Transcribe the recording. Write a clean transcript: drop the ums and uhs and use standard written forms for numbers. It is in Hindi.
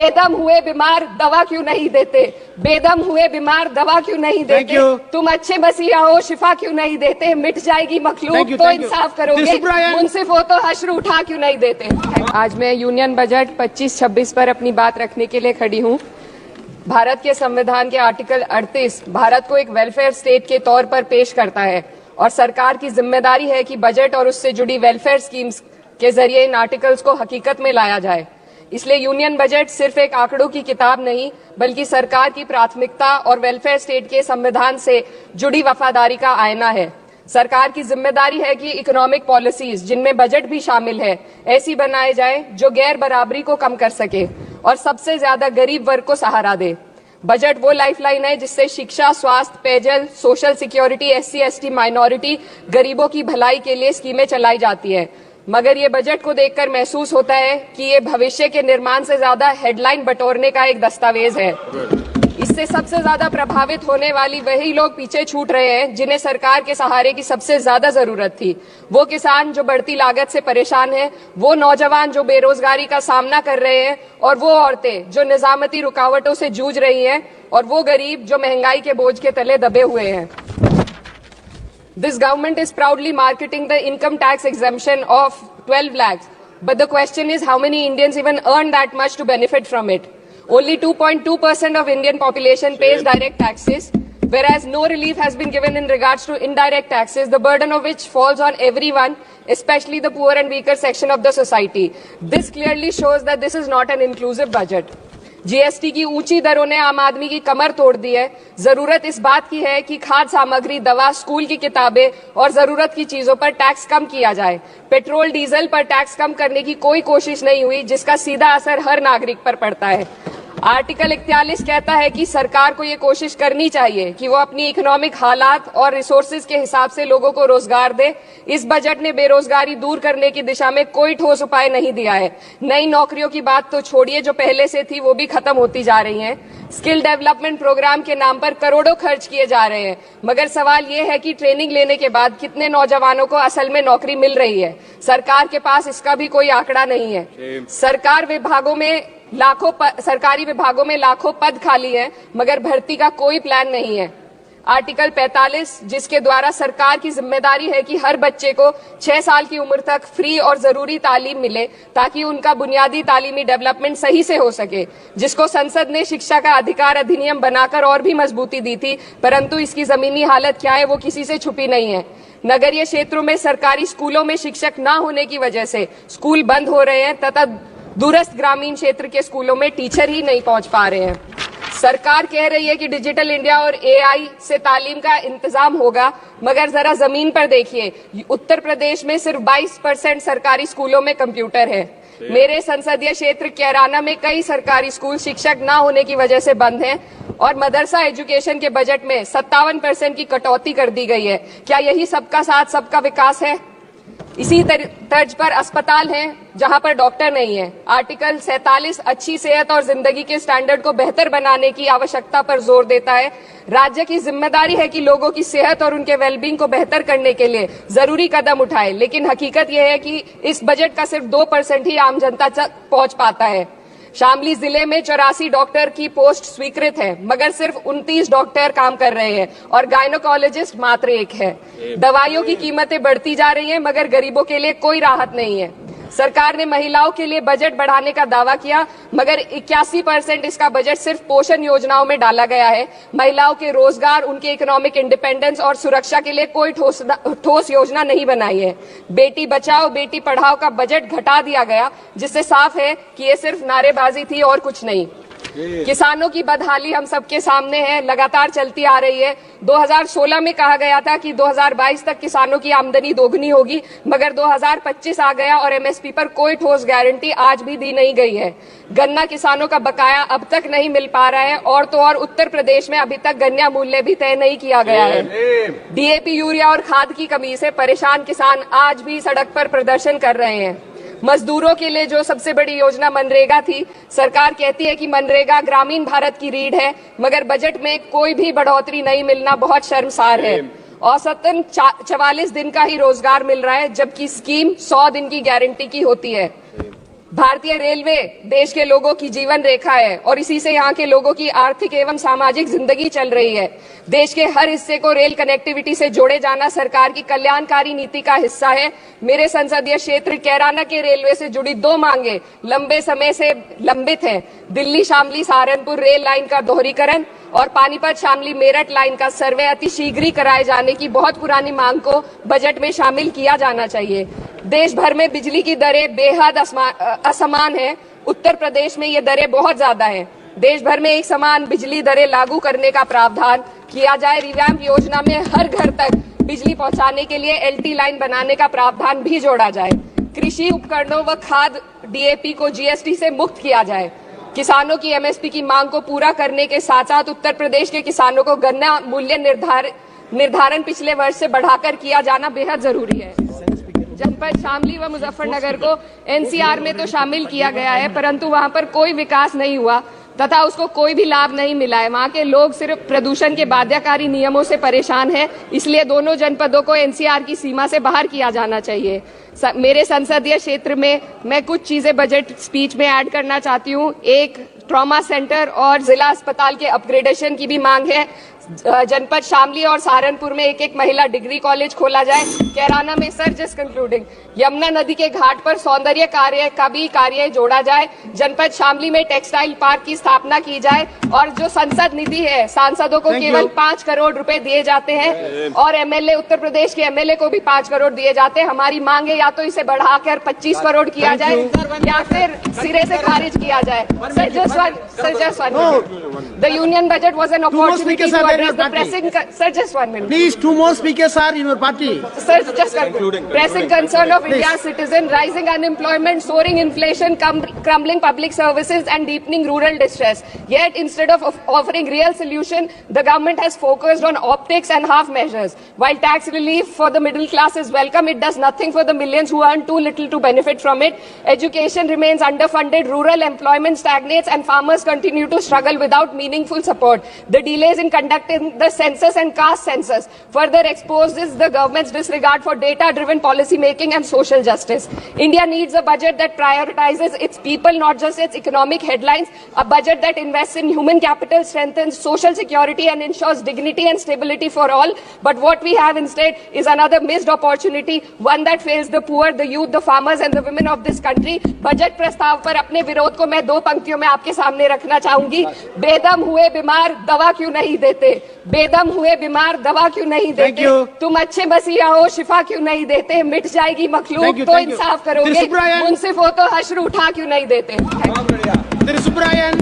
बेदम हुए बीमार दवा क्यों नहीं देते? बेदम हुए बीमार दवा क्यों नहीं देते? तुम अच्छे मसीहा हो, शिफा क्यों नहीं देते? मिट जाएगी मखलूक तो इंसाफ करोगे, मुंसिफ हो तो हश्र उठा क्यों नहीं देते? आज मैं यूनियन बजट 25-26 पर अपनी बात रखने के लिए खड़ी हूँ। भारत के संविधान के आर्टिकल 38 भारत को एक वेलफेयर स्टेट के तौर पर पेश करता है और सरकार की जिम्मेदारी है कि बजट और उससे जुड़ी वेलफेयर स्कीम्स के जरिए इन आर्टिकल्स को हकीकत में लाया जाए। इसलिए यूनियन बजट सिर्फ एक आंकड़ों की किताब नहीं, बल्कि सरकार की प्राथमिकता और वेलफेयर स्टेट के संविधान से जुड़ी वफादारी का आईना है। सरकार की जिम्मेदारी है कि इकोनॉमिक पॉलिसीज, जिनमें बजट भी शामिल है, ऐसी बनाए जाए जो गैर बराबरी को कम कर सके और सबसे ज्यादा गरीब वर्ग को सहारा दे। बजट वो लाइफलाइन है जिससे शिक्षा, स्वास्थ्य, पेयजल, सोशल सिक्योरिटी, SC/ST माइनॉरिटी, गरीबों की भलाई के लिए स्कीमें चलाई जाती है। मगर ये बजट को देखकर महसूस होता है कि ये भविष्य के निर्माण से ज्यादा हेडलाइन बटोरने का एक दस्तावेज है। इससे सबसे ज्यादा प्रभावित होने वाली वही लोग पीछे छूट रहे हैं जिन्हें सरकार के सहारे की सबसे ज्यादा जरूरत थी। वो किसान जो बढ़ती लागत से परेशान हैं, वो नौजवान जो बेरोजगारी का सामना कर रहे हैं, और वो औरतें जो निजामती रुकावटों से जूझ रही हैं, और वो गरीब जो महंगाई के बोझ के तले दबे हुए हैं। This government is proudly marketing the income tax exemption of 12 lakhs. But the question is, how many Indians even earn that much to benefit from it? Only 2.2% of Indian population pays direct taxes, whereas no relief has been given in regards to indirect taxes, the burden of which falls on everyone, especially the poor and weaker section of the society. This clearly shows that this is not an inclusive budget. GST की ऊंची दरों ने आम आदमी की कमर तोड़ दी है। जरूरत इस बात की है कि खाद्य सामग्री, दवा, स्कूल की किताबें और जरूरत की चीजों पर टैक्स कम किया जाए। पेट्रोल, डीजल पर टैक्स कम करने की कोई कोशिश नहीं हुई, जिसका सीधा असर हर नागरिक पर पड़ता है। आर्टिकल 41 कहता है कि सरकार को ये कोशिश करनी चाहिए कि वो अपनी इकोनॉमिक हालात और रिसोर्सेज के हिसाब से लोगों को रोजगार दे। इस बजट ने बेरोजगारी दूर करने की दिशा में कोई ठोस उपाय नहीं दिया है। नई नौकरियों की बात तो छोड़िए, जो पहले से थी वो भी खत्म होती जा रही हैं। स्किल डेवलपमेंट प्रोग्राम के नाम पर करोड़ों खर्च किए जा रहे हैं, मगर सवाल ये है कि ट्रेनिंग लेने के बाद कितने नौजवानों को असल में नौकरी मिल रही है। सरकार के पास इसका भी कोई आंकड़ा नहीं है। सरकारी विभागों में लाखों पद खाली हैं, मगर भर्ती का कोई प्लान नहीं है। आर्टिकल 45, जिसके द्वारा सरकार की जिम्मेदारी है कि हर बच्चे को 6 साल की उम्र तक फ्री और जरूरी तालीम मिले ताकि उनका बुनियादी तालीमी डेवलपमेंट सही से हो सके, जिसको संसद ने शिक्षा का अधिकार अधिनियम बनाकर और भी मजबूती दी थी, परंतु इसकी जमीनी हालत क्या है वो किसी से छुपी नहीं है। नगरीय क्षेत्रों में सरकारी स्कूलों में शिक्षक न होने की वजह से स्कूल बंद हो रहे हैं तथा दूरस्थ ग्रामीण क्षेत्र के स्कूलों में टीचर ही नहीं पहुंच पा रहे हैं। सरकार कह रही है कि डिजिटल इंडिया और AI से तालीम का इंतजाम होगा, मगर जरा जमीन पर देखिए, उत्तर प्रदेश में सिर्फ 22% सरकारी स्कूलों में कंप्यूटर है। मेरे संसदीय क्षेत्र कैराना में कई सरकारी स्कूल शिक्षक न होने की वजह से बंद हैं और मदरसा एजुकेशन के बजट में 57% की कटौती कर दी गई है। क्या यही सबका साथ सबका विकास है? इसी तर्ज पर अस्पताल हैं जहां पर डॉक्टर नहीं है। आर्टिकल 47 अच्छी सेहत और जिंदगी के स्टैंडर्ड को बेहतर बनाने की आवश्यकता पर जोर देता है। राज्य की जिम्मेदारी है कि लोगों की सेहत और उनके वेलबींग को बेहतर करने के लिए जरूरी कदम उठाए, लेकिन हकीकत यह है कि इस बजट का सिर्फ 2% ही आम जनता तक पहुंच पाता है। शामली जिले में 84 डॉक्टर की पोस्ट स्वीकृत है, मगर सिर्फ 29 डॉक्टर काम कर रहे हैं और गायनोकोलॉजिस्ट मात्र 1 है। दवाइयों की कीमतें बढ़ती जा रही हैं, मगर गरीबों के लिए कोई राहत नहीं है। सरकार ने महिलाओं के लिए बजट बढ़ाने का दावा किया, मगर 81% इसका बजट सिर्फ पोषण योजनाओं में डाला गया है। महिलाओं के रोजगार, उनके इकोनॉमिक इंडिपेंडेंस और सुरक्षा के लिए कोई ठोस योजना नहीं बनाई है। बेटी बचाओ बेटी पढ़ाओ का बजट घटा दिया गया, जिससे साफ है कि ये सिर्फ नारेबाजी थी और कुछ नहीं। किसानों की बदहाली हम सबके सामने है, लगातार चलती आ रही है। 2016 में कहा गया था कि 2022 तक किसानों की आमदनी दोगुनी होगी, मगर 2025 आ गया और MSP पर कोई ठोस गारंटी आज भी दी नहीं गई है। गन्ना किसानों का बकाया अब तक नहीं मिल पा रहा है, और तो और उत्तर प्रदेश में अभी तक गन्ना मूल्य भी तय नहीं किया गया है। DAP, यूरिया और खाद की कमी से परेशान किसान आज भी सड़क पर प्रदर्शन कर रहे हैं। मजदूरों के लिए जो सबसे बड़ी योजना मनरेगा थी, सरकार कहती है कि मनरेगा ग्रामीण भारत की रीढ़ है, मगर बजट में कोई भी बढ़ोतरी नहीं मिलना बहुत शर्मसार है। औसतन 44 दिन का ही रोजगार मिल रहा है, जबकि स्कीम 100 दिन की गारंटी की होती है। भारतीय रेलवे देश के लोगों की जीवन रेखा है और इसी से यहाँ के लोगों की आर्थिक एवं सामाजिक जिंदगी चल रही है। देश के हर हिस्से को रेल कनेक्टिविटी से जोड़े जाना सरकार की कल्याणकारी नीति का हिस्सा है। मेरे संसदीय क्षेत्र कैराना के रेलवे से जुड़ी 2 मांगे लंबे समय से लंबित हैं। दिल्ली शामली सहारनपुर रेल लाइन का दोहरीकरण और पानीपत शामली मेरठ लाइन का सर्वे अति शीघ्र ही कराए जाने की बहुत पुरानी मांग को बजट में शामिल किया जाना चाहिए। देश भर में बिजली की दरें बेहद असमान है। उत्तर प्रदेश में ये दरें बहुत ज्यादा हैं। देश भर में एक समान बिजली दरें लागू करने का प्रावधान किया जाए। रिवैम्प योजना में हर घर तक बिजली पहुंचाने के लिए एलटी लाइन बनाने का प्रावधान भी जोड़ा जाए। कृषि उपकरणों व खाद डीएपी को जीएसटी से मुक्त किया जाए। किसानों की एमएसपी की मांग को पूरा करने के साथ साथ उत्तर प्रदेश के किसानों को गन्ना मूल्य निर्धारण पिछले वर्ष से बढ़ाकर किया जाना बेहद जरूरी है। जनपद शामली व मुजफ्फरनगर को एनसीआर में तो शामिल किया गया है, परंतु वहां पर कोई विकास नहीं हुआ तथा उसको कोई भी लाभ नहीं मिला है। वहां के लोग सिर्फ प्रदूषण के बाध्यकारी नियमों से परेशान हैं, इसलिए दोनों जनपदों को एनसीआर की सीमा से बाहर किया जाना चाहिए। मेरे संसदीय क्षेत्र में मैं कुछ चीजें बजट स्पीच में ऐड करना चाहती हूँ। एक, ट्रॉमा सेंटर और जिला अस्पताल के अपग्रेडेशन की भी मांग है। जनपद शामली और सहारनपुर में एक महिला डिग्री कॉलेज खोला जाए। कैराना में सर जस्ट कंक्लूडिंग यमुना नदी के घाट पर सौंदर्य कार्य का भी कार्य जोड़ा जाए। जनपद शामली में टेक्सटाइल पार्क की स्थापना की जाए और जो संसद निधि है सांसदों को केवल 5 करोड़ रुपए दिए जाते हैं और एमएलए उत्तर प्रदेश के एमएलए को भी 5 करोड़ दिए जाते हैं। हमारी मांग है या तो इसे बढ़ाकर 25 करोड़ किया जाए या फिर सिरे से खारिज किया जाए। The union budget was an opportunity to address the pressing sir just 1 minute please 2 more speakers are in your party sir just concluding pressing concern of India's citizen, rising unemployment, soaring inflation, crumbling public services and deepening rural distress. Yet instead of offering real solution, the government has focused on optics and half measures. While tax relief for the middle class is welcome, it does nothing for the millions who earn too little to benefit from it. Education remains underfunded, rural employment stagnates and farmers continue to struggle without meaningful support. The delays in conducting the census and caste census further exposes the government's disregard for data-driven policy making and social justice. India needs a budget that prioritizes its people, not just its economic headlines. A budget that invests in human capital, strengthens social security and ensures dignity and stability for all. But what we have instead is another missed opportunity, one that fails the poor, the youth, the farmers and the women of this country. Budget प्रस्ताव पर अपने विरोध को मैं 2 पंक्तियों में आपके सामने रखना चाहूंगी। बेदम हुए बीमार दवा क्यों नहीं देते? बेदम हुए बीमार दवा क्यों नहीं देते? तुम अच्छे मसीहा हो शिफा क्यों नहीं देते? मिट जाएगी मखलूक तो इंसाफ करोगे, मुंसिफ हो तो हश्र उठा क्यों नहीं देते? Thiru Subrayan,